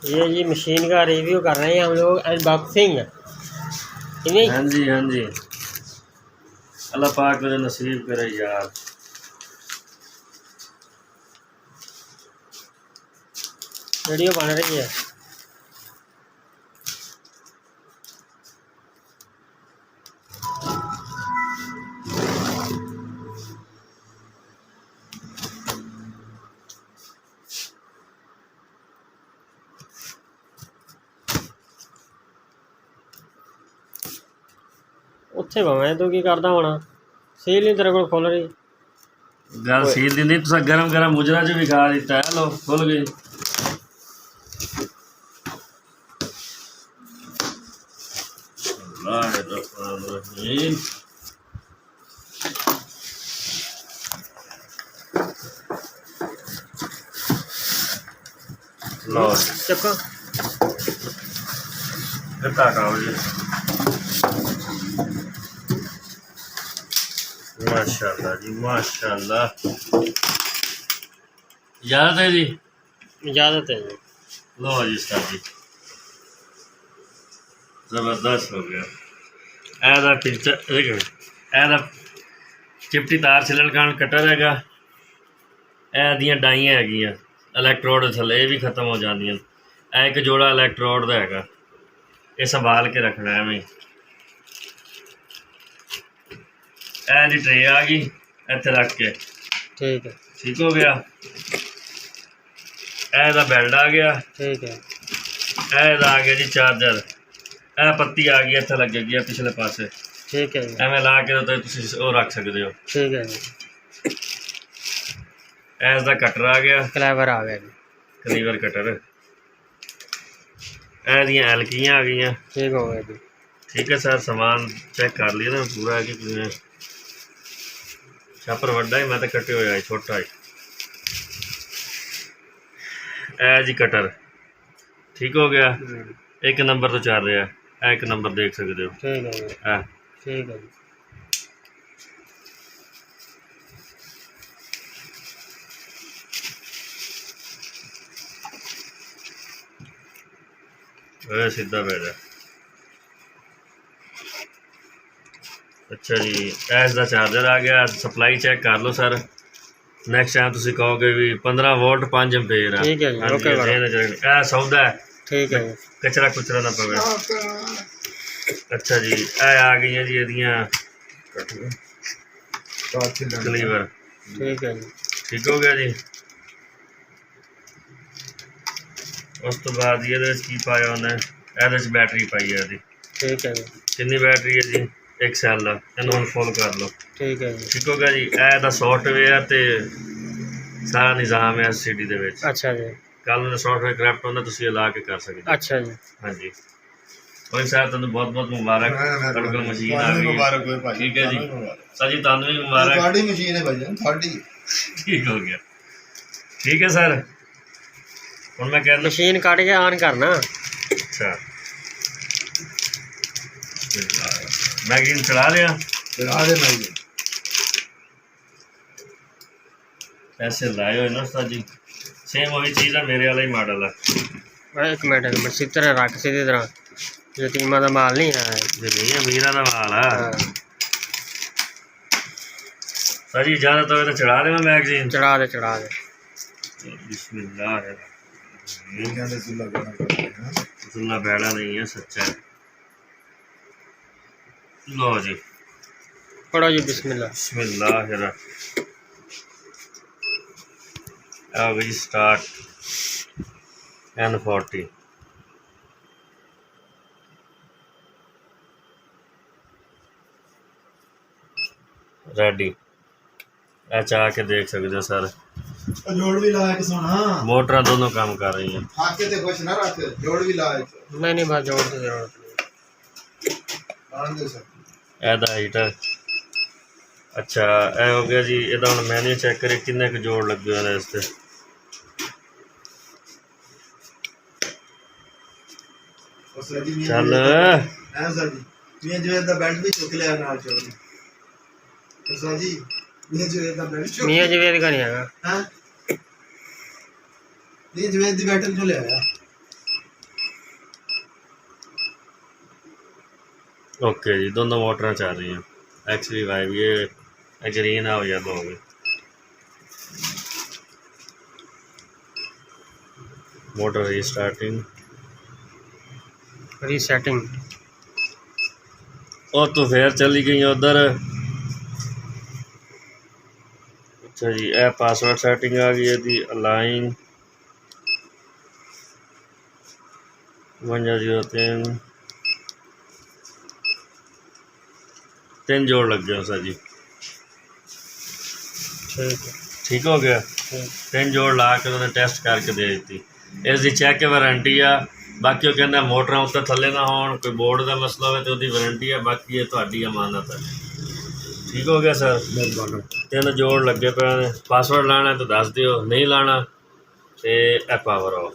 ये जी मशीन का रिव्यू कर रहे हैं हम लोग, अनबॉक्सिंग। हाँ जी हाँ जी, अल्लाह पाक मुझे नसीब करे यार। वीडियो बन रही है। उत्थे भावें तू की करदा होना, सील नहीं तेरे को खोल रही। गल सील दी नहीं, तुसा गरम गरम मुजरा च भी खा दिता है। लो खुल गई। अल्लाहुर्रहमानुर्रहीम। लो चक्का कितना खाओ जी। माशाल्लाह जी माशाल्लाह। इजाजत है जी? इजाजत है जी। लो जी उस्ताद जी, जबरदस्त हो गया। ऐसा पिक्चर देखो, ऐसा चिपटी तार छिलण का कटर हैगा। ਇਹ ਦੀਆਂ ਡਾਈਆਂ ਹੈਗੀਆਂ ਇਲੈਕਟ੍ਰੋਡ ਥੱਲੇ, ਇਹ ਵੀ ਖਤਮ ਹੋ ਜਾਂਦੀਆਂ। ਇਹ ਇੱਕ ਜੋੜਾ ਇਲੈਕਟ੍ਰੋਡ ਦਾ ਹੈਗਾ, ਇਹ ਸੰਭਾਲ ਕੇ ਰੱਖਣਾ ਐਵੇਂ। ਇਹ ਦੀ ਟਰੇ ਆ ਗਈ, ਇੱਥੇ ਰੱਖ ਕੇ ठीक है। ठीक हो गया। ਇਹਦਾ ਬੈਲਟ ਆ ਗਿਆ। ठीक है। ਇਹਦਾ ਆ ਗਿਆ ਜੀ ਚਾਰਜਰ। ਇਹ ਪੱਤੀ ਆ ਗਈ, ਇੱਥੇ ਲੱਗੇਗੀ ਪਿਛਲੇ ਪਾਸੇ। ठीक है। ਐਵੇਂ ਲਾ ਕੇ ਉੱਤੇ ਤੁਸੀਂ ਉਹ ਰੱਖ ਸਕਦੇ ਹੋ। ठीक है जी। ਐਸ ਦਾ ਕਟਰ ਆ ਗਿਆ, क्लेवर आ गया जी। ਕਲੀਵਰ ਕਟਰ। ਇਹ ਦੀਆਂ ਐਲਕੀਆਂ ਆ ਗਈਆਂ। ठीक हो गया जी। ठीक है सर, सामान चेक कर लिया ना पूरा है कि छापर वड्डा ही, मैं तो कटे हुए छोटा ही। ए जी कटर ठीक हो गया। एक नंबर तो चल रहा है, एक नंबर देख सकते हो। ठीक है जी। ठीक है जी। सीधा बैठा। अच्छा जी, एस का चार्जर आ गया। सप्लाई चेक कर लो सर, नैक्सट टाइम तुम कहोगे भी 15 वोल्ट 5 एम्पेयर है। ठीक है जी, ओके सौदा है। ठीक है। कचरा कुचरा ना पवे। अच्छा जी, आ गई जी एदियां कलीवर। ठीक है जी। ठीक हो गया जी। उस तो बाद ये की पाया उन्हें, ये बैटरी पाई है जी। ठीक है जी। कितनी बैटरी है जी? एक सैल का। इन्हों फुल कर लो। ठीक है जी। ठीक हो गया जी। यह सॉफ्टवेयर तो सारा निज़ाम है SCD दे विच। अच्छा जी। कल में सॉफ्टवेयर करप्ट होंदा, तुसीं ला के कर सकते। अच्छा जी। हाँ जी। और सर तुहानू बहुत बहुत मुबारक, तुहाडे कोल मशीन आ गई। मुबारक होए भाई। ठीक है जी सर जी, तुहानू भी मुबारक। थोड़ी मशीन है भाई, थोड़ी। ठीक हो गया। ठीक है सर, हुण मैं कहना मशीन काट के ऑन करना। अच्छा, मैगजीन चला लिया। चला दे भाई। ऐसे लाए हुए ना उस्ताद जी, सेम वही चीज़ है, मेरे वाला ही मॉडल है। एक मिनट सीधी तरह रख, सीधी तरह। यतीमा का माल नहीं है ये नहीं है, मीरा का माल है। हाँ। सर जी ज़्यादा तो चढ़ा दे, मैं मैगजीन चढ़ा दे चढ़ा दे। बिस्मिल्लाह है। चूल्हा चूल्हा बैड़ा नहीं है, सच्चा है। लो जी, पढ़ो जी बिस्मिल्लाह। बिस्मिल्लाह। अब जी स्टार्ट। N40 ready. चाह के देख सकते हो सर, जोड़ भी लाया कि सोना मोटर दोनों काम कर रही हैं। आके ते खुश ना रख, जोड़ भी लाया। नहीं बस जोड़ की जरूरत नहीं। आन दे सर। ਇਹਦਾ ਹੀਟਰ। अच्छा ਇਹ हो गया जी। ਇਹਦਾ ਹੁਣ ਮੈਨੂ ਚੈੱਕ ਕਰੇ ਕਿੰਨੇ ਕੁ ਜੋੜ ਲੱਗੇ ਹੋਏ ਨੇ ਇਸ ਤੇ। ਚੱਲ ਐ ਸਰ ਜੀ, ਮੈਂ ਜੋ ਇਹਦਾ ਬੈਲਟ ਵੀ ਚੁੱਕ ਲਿਆ ਨਾਲ ਚੋੜ। ਸਰ ਜੀ मैं जो ਇਹਦਾ ਬੈਲਟ ਚੁੱਕ मियां जवेद का नहीं है। हां, ये जवेद दी बैटरी जो ले आया। ਓਕੇ ਜੀ, ਦੋਨੋਂ ਮੋਟਰਾਂ ਚੱਲ ਰਹੀਆਂ, ਐਕਸ ਵੀ ਵਾਈ ਵੀ, ਇਹ ਗਰੀਨ ਆ ਹੋ ਗਿਆ, ਦੋ ਹੋ ਗਏ। Motor restarting, resetting. और तो फिर चली गई उधर। अच्छा जी, ए पासवर्ड सेटिंग आ गई है दी, अलाइन 5203 3 जोड़ लग गए सर जी। ठीक हो गया, 3 जोड़ ला के उन्होंने टेस्ट करके दे दी। इसकी चैक वारंटी आ, बाकी वो कहना मोटर उत्ते थले ना हो, कोई बोर्ड का मसला हो तो उसकी वारंटी है, बाकी ये थोड़ी अमानत है। ठीक हो गया सर, 3 जोड़ लगे पे। पासवर्ड लाना है तो दस दियो, नहीं लाना तो पावर ऑफ।